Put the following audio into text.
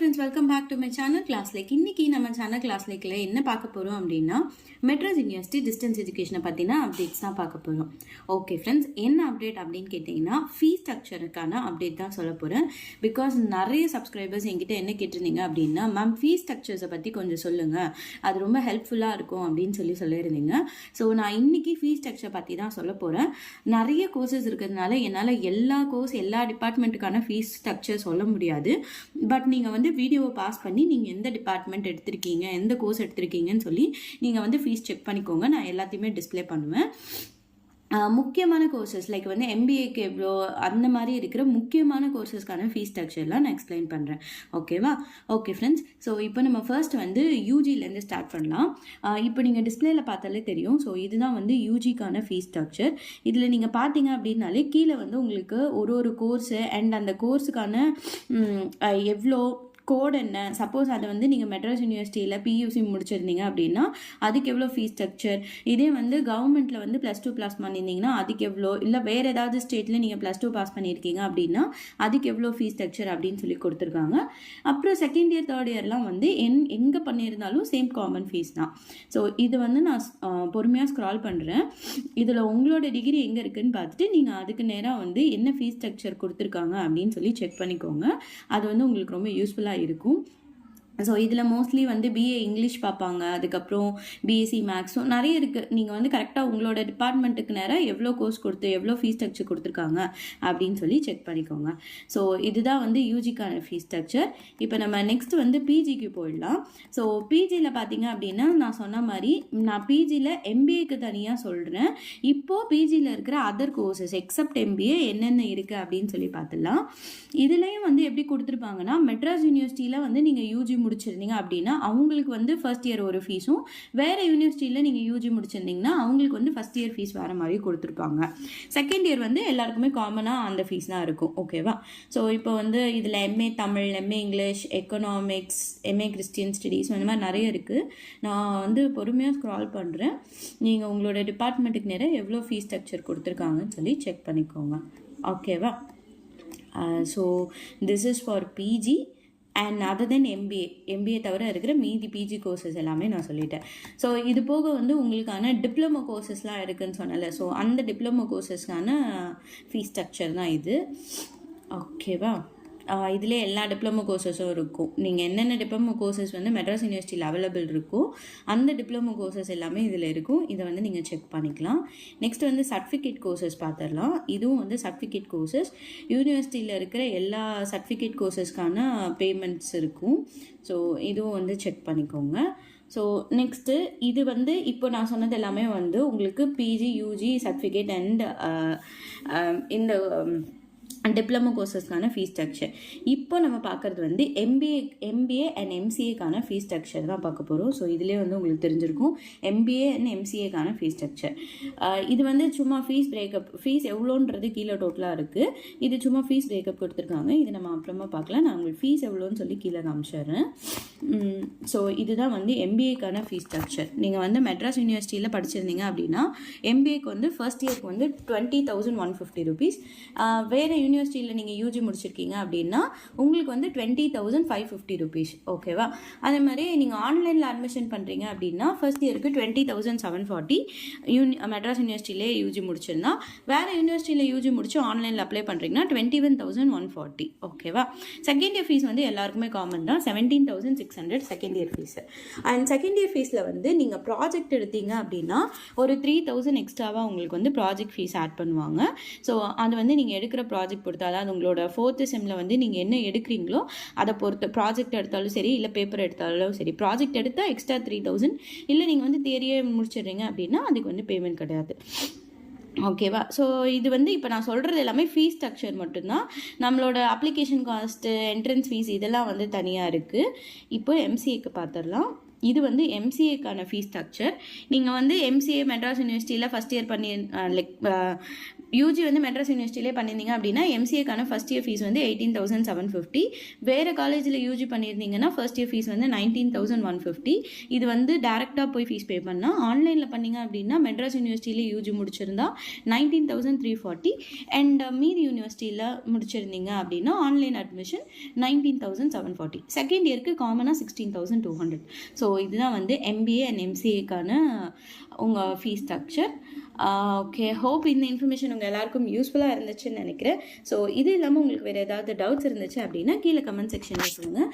Friends, welcome back to my channel class like. இன்னைக்கு நம்ம channel class லைக்கில் என்ன பார்க்க போகிறோம் அப்படின்னா, மெட்ராஸ் யூனிவர்சிட்டி டிஸ்டன்ஸ் எஜுகேஷனை பற்றின அப்டேட்ஸ் தான் பார்க்க போகிறோம். ஓகே ஃப்ரெண்ட்ஸ், என்ன அப்டேட் அப்படின்னு கேட்டிங்கன்னா, ஃபீஸ் ஸ்ட்ரக்சருக்கான அப்டேட் தான் சொல்ல போகிறேன். பிகாஸ் நிறைய சப்ஸ்கிரைபர்ஸ் என்கிட்ட என்ன கேட்டிருந்தீங்க அப்படின்னா, மேம் ஃபீஸ் ஸ்ட்ரக்சர்ஸை பற்றி கொஞ்சம் சொல்லுங்கள், அது ரொம்ப ஹெல்ப்ஃபுல்லாக இருக்கும் அப்படின்னு சொல்லியிருந்தீங்க. ஸோ நான் இன்னைக்கு ஃபீஸ் ஸ்ட்ரக்சர் பற்றி தான் சொல்ல போகிறேன். நிறைய கோர்சஸ் இருக்கிறதுனால என்னால் எல்லா டிபார்ட்மெண்ட்டுக்கான ஃபீஸ் ஸ்ட்ரக்சர் சொல்ல முடியாது. பட் நீங்கள் வந்து வீடியோவை பாஸ் பண்ணி நீங்கள் எந்த டிபார்ட்மெண்ட் எடுத்திருக்கீங்க, எந்த கோர்ஸ் எடுத்திருக்கீங்கன்னு சொல்லி நீங்கள் வந்து ஃபீஸ் செக் பண்ணிக்கோங்க. நான் எல்லாத்தையுமே டிஸ்பிளே பண்ணுவேன். முக்கியமான கோர்சஸ் லைக் வந்து எம்பிஏக்கு எவ்வளோ அந்த மாதிரி இருக்கிற முக்கியமான கோர்சஸ்க்கான ஃபீஸ் ஸ்ட்ரக்சர்லாம் நான் எக்ஸ்பிளைன் பண்ணுறேன். ஓகேவா? ஓகே ஃப்ரெண்ட்ஸ், ஸோ இப்போ நம்ம ஃபர்ஸ்ட் வந்து யூஜிலேருந்து ஸ்டார்ட் பண்ணலாம். இப்போ நீங்கள் டிஸ்பிளேல பார்த்தாலே தெரியும். ஸோ இதுதான் வந்து யூஜிக்கான ஃபீஸ் ஸ்ட்ரக்சர். இதில் நீங்கள் பார்த்தீங்க அப்படின்னாலே கீழே வந்து உங்களுக்கு ஒரு கோர்ஸு அண்ட் அந்த கோர்ஸுக்கான எவ்வளோ கோட் என்ன, சப்போஸ் அதை வந்து நீங்கள் மெட்ராஸ் யூனிவர்சிட்டியில் பியூசி முடிச்சிருந்தீங்க அப்படின்னா அதுக்கு எவ்வளோ ஃபீஸ் ஸ்ட்ரக்சர், இதே வந்து கவர்மெண்ட்டில் வந்து +2 பாஸ் பண்ணியிருந்தீங்கன்னா அதுக்கு எவ்வளோ, இல்லை வேறு ஏதாவது ஸ்டேட்டில் நீங்கள் +2 பாஸ் பண்ணியிருக்கீங்க அப்படின்னா அதுக்கு எவ்வளோ ஃபீஸ் ஸ்ட்ரக்சர் அப்படின்னு சொல்லி கொடுத்துருக்காங்க. அப்புறம் செகண்ட் இயர் தேர்ட் இயர்லாம் வந்து எங்கே பண்ணியிருந்தாலும் சேம் காமன் ஃபீஸ் தான். ஸோ இது வந்து நான் பொறுமையாக ஸ்க்ரால் பண்ணுறேன். இதில் உங்களோட டிகிரி எங்கே இருக்குதுன்னு பார்த்துட்டு நீங்கள் அதுக்கு நேராக வந்து என்ன ஃபீஸ் ஸ்ட்ரக்சர் கொடுத்துருக்காங்க அப்படின்னு சொல்லி செக் பண்ணிக்கோங்க. அது வந்து உங்களுக்கு ரொம்ப யூஸ்ஃபுல்லாக இருக்கும். ஸோ இதில் மோஸ்ட்லி வந்து பிஏ இங்கிலீஷ் பார்ப்பாங்க, அதுக்கப்புறம் பிஎஸ்சி மேக்ஸும் நிறைய இருக்குது. நீங்கள் வந்து கரெக்டாக உங்களோட டிபார்ட்மெண்ட்டுக்கு நேராக எவ்வளோ கோர்ஸ் கொடுத்து எவ்வளோ ஃபீஸ் ஸ்ட்ரக்சர் கொடுத்துருக்காங்க அப்படின்னு சொல்லி செக் பண்ணிக்கோங்க. ஸோ இதுதான் வந்து யூஜிக்கான ஃபீஸ் ஸ்ட்ரக்சர். இப்போ நம்ம நெக்ஸ்ட் வந்து பிஜிக்கு போயிடலாம். ஸோ பிஜியில் பார்த்தீங்க அப்படின்னா நான் சொன்ன மாதிரி நான் பிஜியில் எம்பிஏக்கு தனியாக சொல்கிறேன். இப்போது பிஜியில் இருக்கிற அதர் கோர்சஸ் எக்ஸப்ட் எம்பிஏ என்னென்ன இருக்குது அப்படின்னு சொல்லி பார்த்துடலாம். இதுலேயும் வந்து எப்படி கொடுத்துருப்பாங்கன்னா, மெட்ராஸ் யூனிவர்சிட்டியில் வந்து நீங்கள் யூஜி முடிச்சிருந்தீங்க அப்படின்னா அவங்களுக்கு வந்து ஃபர்ஸ்ட் இயர் ஒரு ஃபீஸும், வேறு யூனிவர்சிட்டியில் நீங்கள் யூஜி முடிச்சிருந்தீங்கன்னா அவங்களுக்கு வந்து ஃபர்ஸ்ட் இயர் ஃபீஸ் வேறு மாதிரி கொடுத்துருப்பாங்க. செகண்ட் இயர் வந்து எல்லாருக்குமே காமனாக அந்த ஃபீஸ் தான் இருக்கும். ஓகேவா? ஸோ இப்போ வந்து இதில் MA Tamil, MA English, economics, MA Christian studies இந்த மாதிரி நிறைய இருக்குது. நான் வந்து பொறுமையாக ஸ்க்ரால் பண்ணுறேன். நீங்கள் உங்களோட டிபார்ட்மெண்ட்டுக்கு நேரம் எவ்வளோ ஃபீஸ் ஸ்ட்ரக்சர் கொடுத்துருக்காங்கன்னு சொல்லி செக் பண்ணிக்கோங்க. ஓகேவா? So this is for PG and other then MBA தவிர இருக்கிற மீதி பிஜி கோர்சஸ் எல்லாமே நான் சொல்லிட்டேன். ஸோ இது போக வந்து உங்களுக்கான டிப்ளமோ கோர்சஸ்லாம் இருக்குதுன்னு சொன்னல, ஸோ அந்த டிப்ளமோ கோர்சஸ்க்கான ஃபீஸ் ஸ்ட்ரக்சர் தான் இது. ஓகேவா? இதில் எல்லா டிப்ளமோ கோர்சஸும் இருக்கும். நீங்கள் என்னென்ன டிப்ளமோ கோர்சஸ் வந்து மெட்ராஸ் யூனிவர்சிட்டியில் அவைலபிள் இருக்கோ அந்த டிப்ளமோ கோர்சஸ் எல்லாமே இதில் இருக்கும். இதை வந்து நீங்கள் செக் பண்ணிக்கலாம். நெக்ஸ்ட் வந்து சர்டிஃபிகேட் கோர்சஸ் பார்த்துடலாம். இதுவும் வந்து சர்டிஃபிகேட் கோர்சஸ் யூனிவர்சிட்டியில் இருக்கிற எல்லா சர்டிஃபிகேட் கோர்சஸ்க்கான பேமெண்ட்ஸ் இருக்கும். ஸோ இதுவும் வந்து செக் பண்ணிக்கோங்க. ஸோ நெக்ஸ்ட்டு இது வந்து இப்போ நான் சொன்னது எல்லாமே வந்து உங்களுக்கு பிஜி யூஜி சர்டிஃபிகேட் அண்ட் இந்த டிப்ளமோ கோர்சஸ்க்கான ஃபீஸ் ஸ்ட்ரக்சர். இப்போ நம்ம பார்க்குறது வந்து எம்பிஏ அண்ட் எம்சிஏக்கான ஃபீஸ் ஸ்ட்ரக்சர் தான் பார்க்க போகிறோம். ஸோ இதிலே வந்து உங்களுக்கு தெரிஞ்சிருக்கும் எம்பிஏ அண்ட் எம்சிஏக்கான ஃபீஸ் ஸ்ட்ரக்சர். இது வந்து சும்மா ஃபீஸ் எவ்வளோன்றது கீழே டோட்டலாக இருக்குது. இது சும்மா ஃபீஸ் பிரேக்கப் கொடுத்துருக்காங்க. இது நம்ம அப்புறமா பார்க்கலாம். நான் உங்களுக்கு ஃபீஸ் எவ்வளோன்னு சொல்லி கீழே காமிச்சிடுறேன். ஸோ இதுதான் வந்து எம்பிஏக்கான ஃபீஸ் ஸ்ட்ரக்சர். நீங்கள் வந்து மெட்ராஸ் யூனிவர்சிட்டியில் படிச்சிருந்தீங்க அப்படின்னா எம்பிஏக்கு வந்து ஃபர்ஸ்ட் இயர்க்கு வந்து 20,150 rupees. வேறு யூனிவர்சிட்டியில் நீங்கள் யூஜி முடிச்சிருக்கீங்க அப்படின்னா உங்களுக்கு வந்து 20,550 rupees. ஓகேவா? அதே மாதிரி நீங்கள் ஆன்லைனில் அட்மிஷன் பண்ணுறீங்க அப்படின்னா ஃபர்ஸ்ட் இயருக்கு 20,740 மெட்ராஸ் யூனிவர்சிட்டியிலே யூஜி முடிச்சிருந்தா, வேறு யூனிவர்சிட்டியில் யூஜி முடிச்சு ஆன்லைனில் அப்ளை பண்ணுறீங்கன்னா 21,140. ஓகேவா? செகண்ட் இயர் ஃபீஸ் வந்து எல்லாருக்குமே காமன் தான், 17,600 second year fees. And second year ஃபீஸில் வந்து நீங்கள் ப்ராஜெக்ட் எடுத்தீங்க அப்படின்னா ஒரு 3,000 எக்ஸ்ட்ராவாக உங்களுக்கு வந்து ப்ராஜெக்ட் ஃபீஸ் ஆட் பண்ணுவாங்க. ஸோ அது வந்து நீங்கள் எடுக்கிற ப்ராஜெக்ட் பொறுத்து, அதாவது உங்களோட 4th செம்மில் வந்து நீங்கள் என்ன எடுக்கிறீங்களோ அதை பொறுத்து, ப்ராஜெக்ட் எடுத்தாலும் சரி இல்லை பேப்பர் எடுத்தாலும் சரி, ப்ராஜெக்ட் எடுத்தால் எக்ஸ்ட்ரா 3,000, இல்லை நீங்கள் வந்து தியரியே முடிச்சிடுறீங்க அப்படின்னா அதுக்கு வந்து பேமெண்ட் கிடையாது. ஓகேவா? ஸோ இது வந்து இப்போ நான் சொல்கிறது எல்லாமே ஃபீஸ் ஸ்ட்ரக்சர் மட்டும்தான். நம்மளோட அப்ளிகேஷன் காஸ்ட்டு, என்ட்ரன்ஸ் ஃபீஸ் இதெல்லாம் வந்து தனியாக இருக்குது. இப்போ எம்சிஏக்கு பார்த்துடலாம். இது வந்து எம்சிஏக்கான ஃபீஸ் ஸ்ட்ரக்சர். நீங்கள் வந்து எம்சிஏ மெட்ராஸ் யூனிவர்சிட்டியில் ஃபஸ்ட் இயர் பண்ணி லைக் யூஜி வந்து மெட்ராஸ் யூனிவர்சிட்டியிலே பண்ணியிருந்தீங்க அப்படின்னா எம்சிஏக்கான ஃபஸ்ட் இயர் ஃபீஸ் வந்து 18,750. வேறு காலேஜில் யூஜி பண்ணியிருந்தீங்கன்னா ஃபர்ஸ்ட் இயர் ஃபீஸ் வந்து 19,150. இது வந்து டேரெக்டாக போய் ஃபீஸ் பே பண்ணால். ஆன்லைனில் பண்ணிங்க அப்படின்னா மெட்ராஸ் யூனிவர்சிட்டியில் யூஜி முடிச்சிருந்தா 19,340. அண்ட் மீதி யூனிவர்சிட்டியில் முடிச்சிருந்தீங்க அப்படின்னா ஆன்லைன் அட்மிஷன் 19,740. செகண்ட் இயருக்கு காமனாக 16,200. ஸோ இதுதான் வந்து எம்பிஏ அண்ட் எம்சிஏக்கான உங்கள் ஃபீஸ் ஸ்ட்ரக்சர். ஓகே, ஹோப் இந்த இன்ஃபர்மேஷன் உங்கள் எல்லாருக்கும் யூஸ்ஃபுல்லாக இருந்துச்சுன்னு நினைக்கிறேன். ஸோ இது இல்லாமல் உங்களுக்கு வேறு ஏதாவது டவுட்ஸ் இருந்துச்சு அப்படின்னா கீழே கமெண்ட் செக்ஷனில் சொல்லுங்கள்.